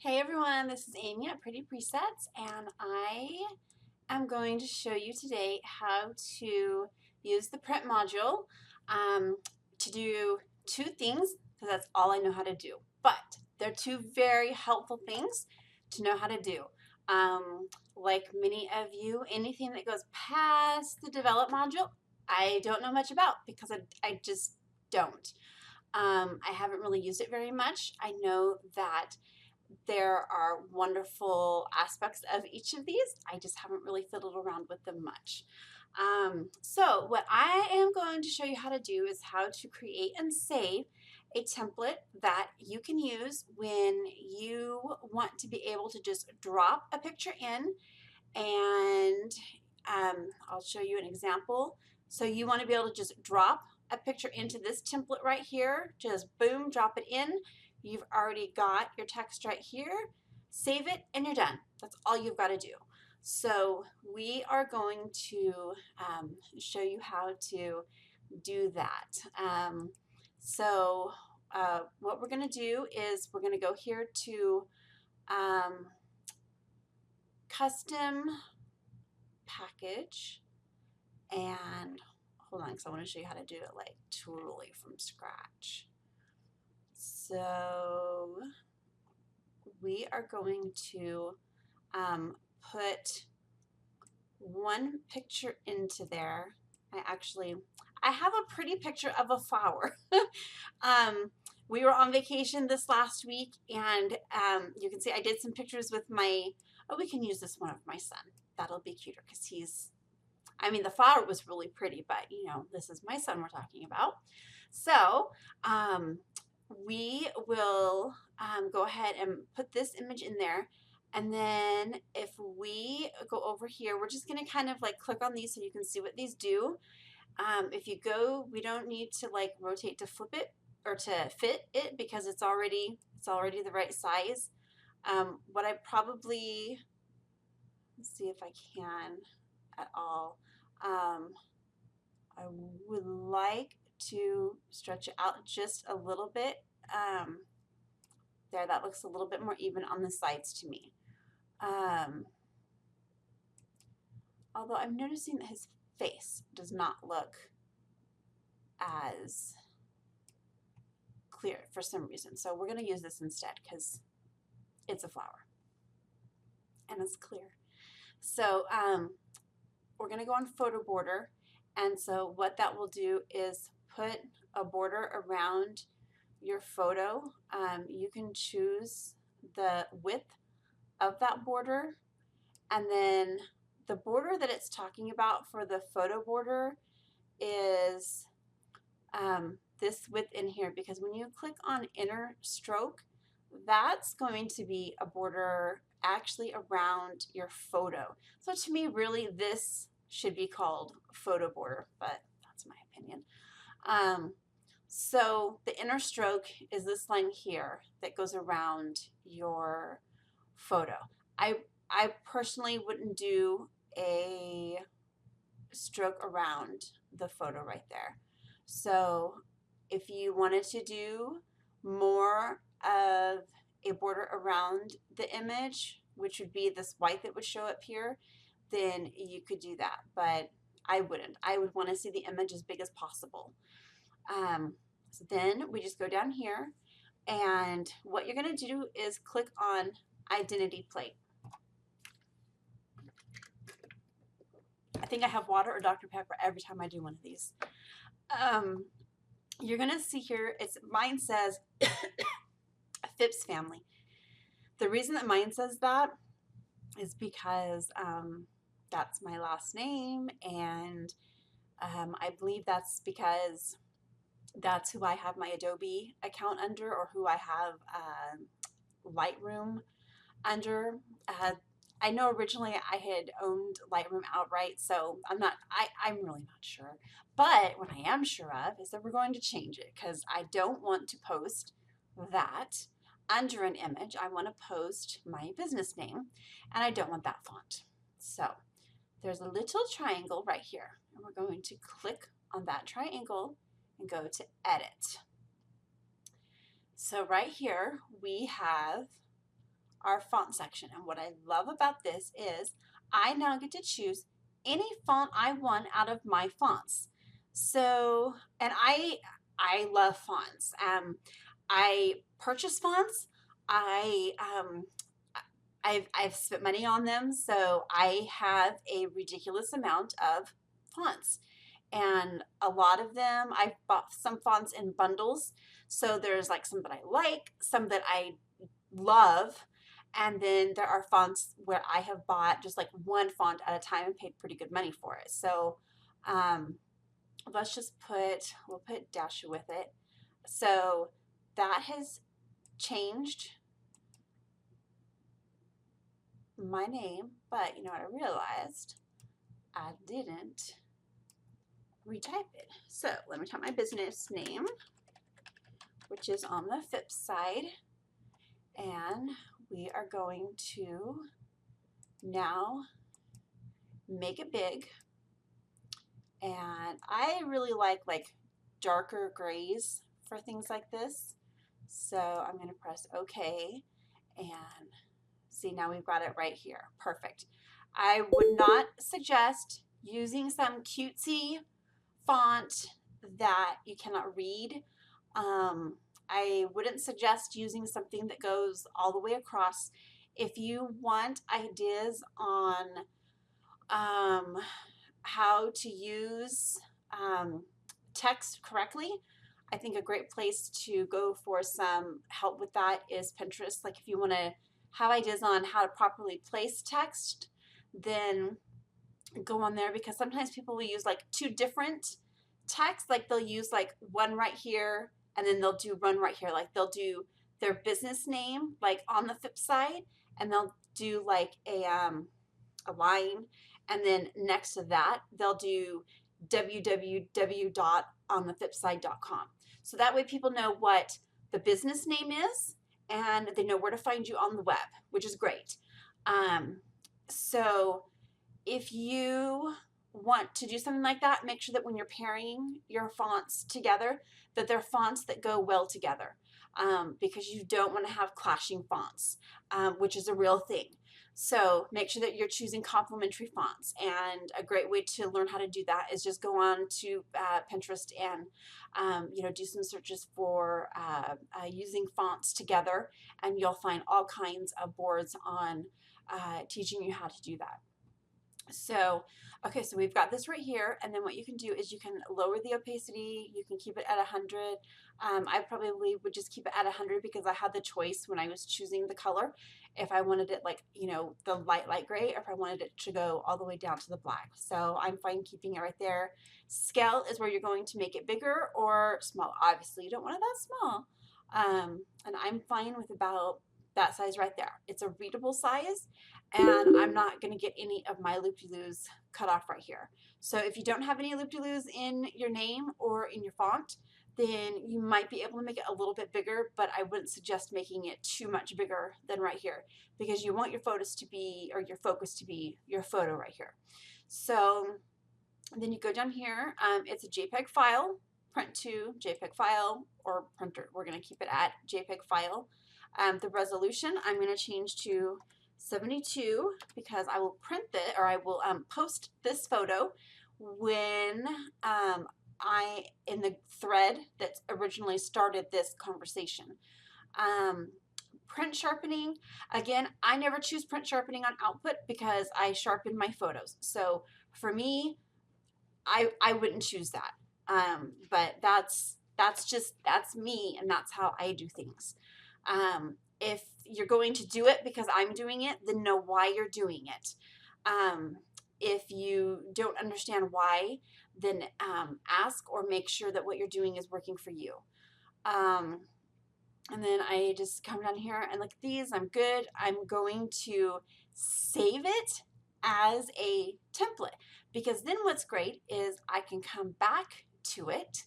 Hey everyone, this is Amy at Pretty Presets, and I am going to show you today how to use the print module to do two things, because that's all I know how to do. But they're two very helpful things to know how to do. Like many of you, anything that goes past the develop module, I don't know much about because I just don't. I haven't really used it very much. I know that there are wonderful aspects of each of these. I just haven't really fiddled around with them much. So what I am going to show you how to do is how to create and save a template that you can use when you want to be able to just drop a picture in, and I'll show you an example. So you want to be able to just drop a picture into this template right here, just boom, drop it in. You've already got your text right here. Save it and you're done. That's all you've got to do. So we are going to show you how to do that. What we're going to do is we're going to go here to um, custom package, and hold on because I want to show you how to do it like totally from scratch. So we are going to put one picture into there. I have a pretty picture of a flower. We were on vacation this last week, and you can see I did some pictures with we can use this one of my son. That'll be cuter because the flower was really pretty, but this is my son we're talking about. So we will go ahead and put this image in there. And then if we go over here, we're just going to kind of like click on these so you can see what these do. If you go, we don't need to like rotate to flip it or to fit it because it's already the right size. What I probably, let's see if I can at all. I would like to stretch it out just a little bit. There, that looks a little bit more even on the sides to me. Although I'm noticing that his face does not look as clear for some reason. So we're going to use this instead because it's a flower and it's clear. So we're going to go on photo border. And so what that will do is put a border around your photo. You can choose the width of that border, and then the border that it's talking about for the photo border is this width in here, because when you click on inner stroke, that's going to be a border actually around your photo. So to me, really, this should be called photo border, but that's my opinion. So the inner stroke is this line here that goes around your photo. I personally wouldn't do a stroke around the photo right there. So if you wanted to do more of a border around the image, which would be this white that would show up here, then you could do that, but I wouldn't. I would want to see the image as big as possible. So then we just go down here, and what you're going to do is click on identity plate. I think I have water or Dr. Pepper every time I do one of these. You're going to see here, mine says Phipps family. The reason that mine says that is because that's my last name, and I believe that's because that's who I have my Adobe account under, or who I have Lightroom under. I know originally I had owned Lightroom outright, so I'm really not sure. But what I am sure of is that we're going to change it, because I don't want to post that under an image. I want to post my business name, and I don't want that font. So there's a little triangle right here, and we're going to click on that triangle and go to edit. So right here we have our font section. And what I love about this is I now get to choose any font I want out of my fonts. So, and I love fonts. I purchase fonts. I I've spent money on them, so I have a ridiculous amount of fonts. And a lot of them, I've bought some fonts in bundles. So there's like some that I like, some that I love, and then there are fonts where I have bought just like one font at a time and paid pretty good money for it. So um, let's just we'll put Dasha with it. So that has changed my name, but you know what I realized? I didn't retype it. So let me type my business name, which is on the Phipps side, and we are going to now make it big. And I really like darker grays for things like this. So I'm going to press OK, and see, now we've got it right here. Perfect. I would not suggest using some cutesy font that you cannot read. I wouldn't suggest using something that goes all the way across. If you want ideas on how to use text correctly, I think a great place to go for some help with that is Pinterest. Like if you want to have ideas on how to properly place text, then go on there, because sometimes people will use like two different texts. Like they'll use like one right here and then they'll do one right here. Like they'll do their business name like on the Phipps side, and they'll do like a line, and then next to that they'll do www.onthephipsside.com. So that way people know what the business name is and they know where to find you on the web, which is great. So if you want to do something like that, make sure that when you're pairing your fonts together, that they're fonts that go well together, because you don't want to have clashing fonts, which is a real thing. So make sure that you're choosing complementary fonts, and a great way to learn how to do that is just go on to Pinterest and do some searches for using fonts together, and you'll find all kinds of boards on teaching you how to do that. So, okay, so we've got this right here, and then what you can do is you can lower the opacity. You can keep it at 100. I probably would just keep it at 100 because I had the choice when I was choosing the color if I wanted it like, the light gray, or if I wanted it to go all the way down to the black. So I'm fine keeping it right there. Scale is where you're going to make it bigger or small. Obviously, you don't want it that small. And I'm fine with about that size right there. It's a readable size, and I'm not going to get any of my loop-de-loos cut off right here. So if you don't have any loop-de-loos in your name or in your font, then you might be able to make it a little bit bigger, but I wouldn't suggest making it too much bigger than right here, because you want your photos to be, or your focus to be, your photo right here. So then you go down here, it's a JPEG file, print to JPEG file, or printer. We're going to keep it at JPEG file. The resolution I'm going to change to 72, because I will print it, or I will post this photo when in the thread that originally started this conversation. Print sharpening, again, I never choose print sharpening on output because I sharpen my photos. So for me, I wouldn't choose that. But that's me, and that's how I do things. If you're going to do it because I'm doing it, then know why you're doing it. If you don't understand why, then ask or make sure that what you're doing is working for you. And then I just come down here and look at these. I'm good. I'm going to save it as a template, because then what's great is I can come back to it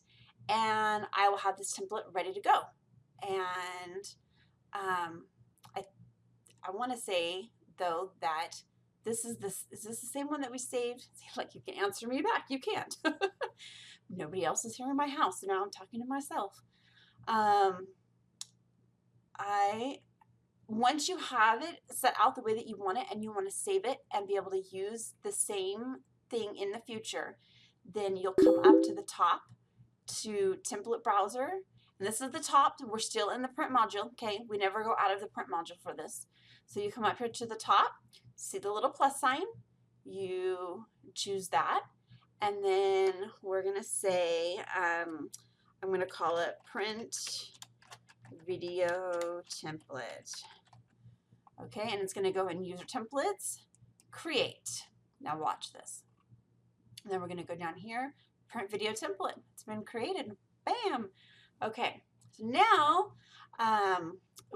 and I will have this template ready to go. And I want to say though that is this the same one that we saved? Like, you can answer me back. You can't. Nobody else is here in my house, so now I'm talking to myself. I once you have it set out the way that you want it and you want to save it and be able to use the same thing in the future, then you'll come up to the top to template browser. And this is the top. We're still in the print module. Okay, we never go out of the print module for this. So you come up here to the top, see the little plus sign, you choose that, and then we're gonna say, I'm gonna call it print video template. Okay, and it's gonna go in user templates, create. Now watch this. And then we're gonna go down here, print video template. It's been created, bam. Okay, so now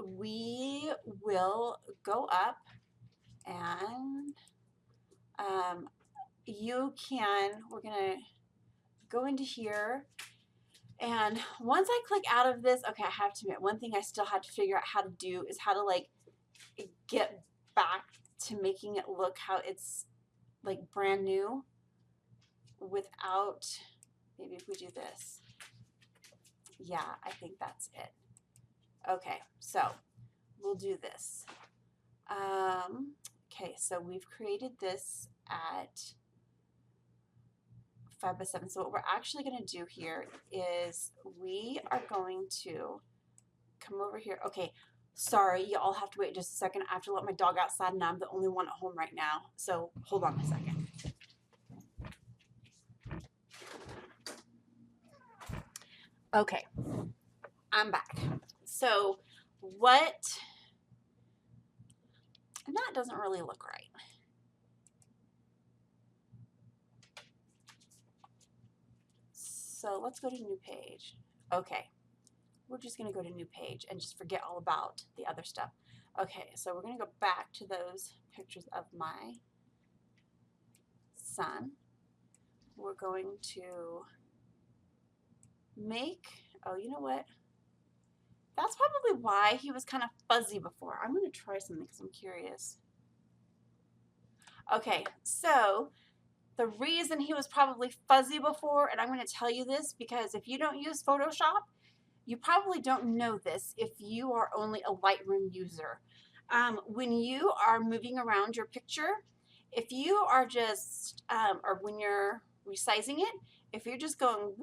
we will go up and we're gonna go into here, and once I click out of this, okay, I have to admit, one thing I still had to figure out how to do is how to like get back to making it look how it's like brand new without, maybe if we do this. Yeah, I think that's it. Okay, so we'll do this. Okay, so we've created this at 5x7. So what we're actually going to do here is we are going to come over here. Okay, sorry, you all have to wait just a second. I have to let my dog outside, and I'm the only one at home right now. So hold on a second. Okay, I'm back. So and that doesn't really look right. So let's go to new page. Okay, we're just gonna go to new page and just forget all about the other stuff. Okay, so we're gonna go back to those pictures of my son. We're going to make, oh, you know what? That's probably why he was kind of fuzzy before. I'm gonna try something because I'm curious. Okay, so the reason he was probably fuzzy before, and I'm going to tell you this because if you don't use Photoshop, you probably don't know this if you are only a Lightroom user. When you are moving around your picture, if you are just, or when you're resizing it, if you're just going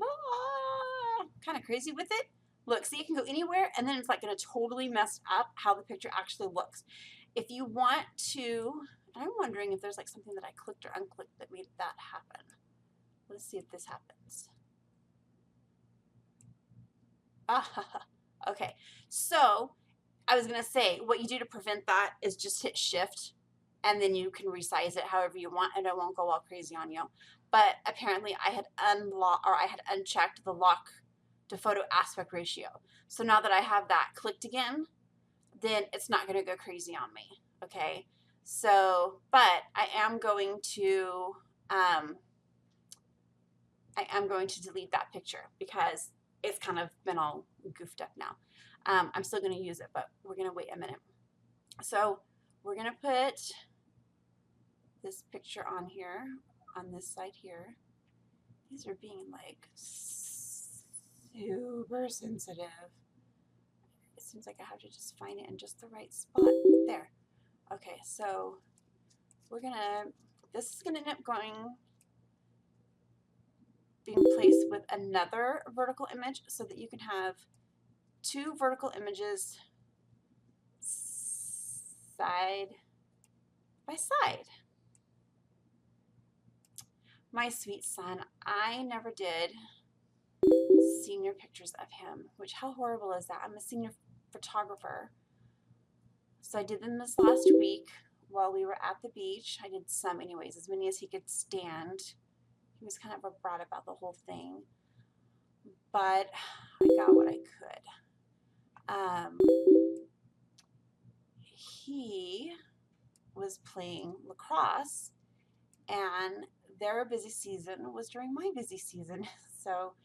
kind of crazy with it, look, see, it can go anywhere, and then it's like going to totally mess up how the picture actually looks. If you want to, I'm wondering if there's like something that I clicked or unclicked that made that happen. Let's see if this happens. Okay, so I was gonna say what you do to prevent that is just hit shift and then you can resize it however you want and it won't go all crazy on you. But apparently I had unchecked the lock to photo aspect ratio. So now that I have that clicked again, then it's not gonna go crazy on me. Okay. So, but I am going to delete that picture because it's kind of been all goofed up now. I'm still going to use it, but we're going to wait a minute. So we're going to put this picture on here, on this side here. These are being like super sensitive. It seems like I have to just find it in just the right spot. There. Okay, so this is gonna end up being placed with another vertical image so that you can have two vertical images side by side. My sweet son, I never did senior pictures of him, which how horrible is that? I'm a senior photographer. So I did them this last week while we were at the beach. I did some anyways, as many as he could stand. He was kind of a brat about the whole thing, but I got what I could. He was playing lacrosse, and their busy season was during my busy season, so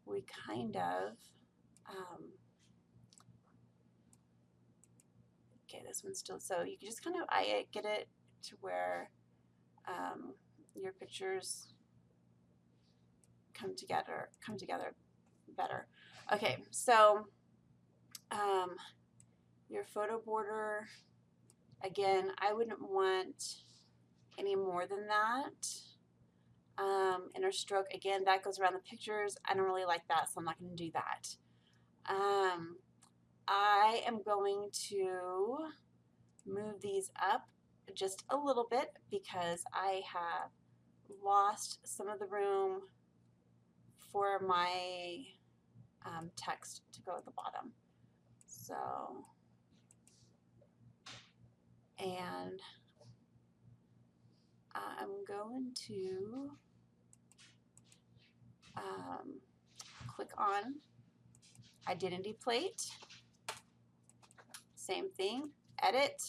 we kind of okay, this one's still, so you can just kind of get it to where your pictures come together better. Okay, so your photo border, again, I wouldn't want any more than that. Inner stroke, again, that goes around the pictures. I don't really like that, so I'm not going to do that. I am going to move these up just a little bit because I have lost some of the room for my text to go at the bottom. So, and I'm going to click on identity plate. Same thing, edit.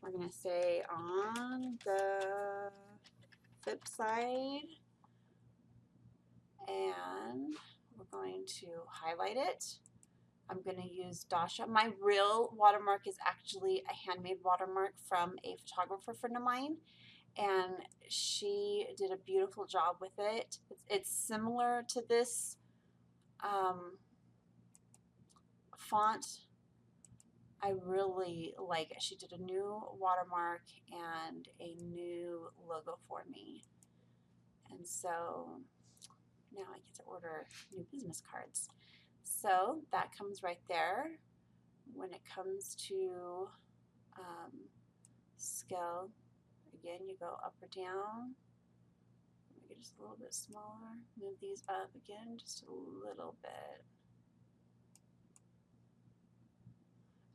We're going to say on the flip side, and we're going to highlight it. I'm going to use Dasha. My real watermark is actually a handmade watermark from a photographer friend of mine, and she did a beautiful job with it. It's similar to this font. I really like it. She did a new watermark and a new logo for me. And so now I get to order new business cards. So that comes right there. When it comes to scale, again, you go up or down. Make it just a little bit smaller. Move these up again just a little bit.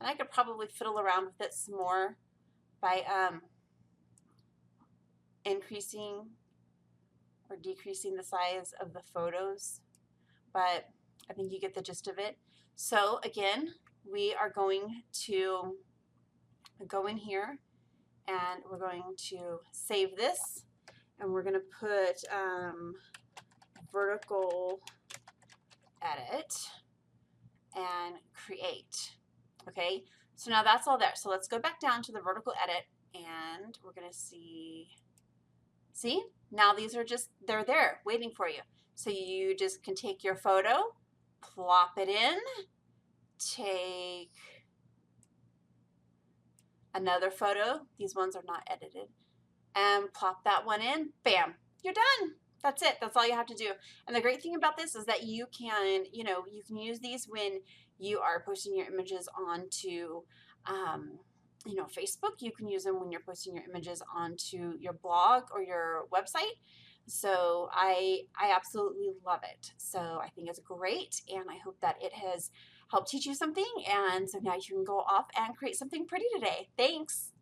And I could probably fiddle around with it some more by increasing or decreasing the size of the photos, but I think you get the gist of it. So again, we are going to go in here and we're going to save this, and we're going to put vertical edit and create. Okay, so now that's all there. So let's go back down to the vertical edit, and we're going to see, now these are just, they're there waiting for you. So you just can take your photo, plop it in, take another photo, these ones are not edited, and plop that one in, bam, you're done. That's it. That's all you have to do. And the great thing about this is that you can, you can use these when you are posting your images onto, Facebook. You can use them when you're posting your images onto your blog or your website. So I absolutely love it. So I think it's great, and I hope that it has helped teach you something. And so now you can go off and create something pretty today. Thanks.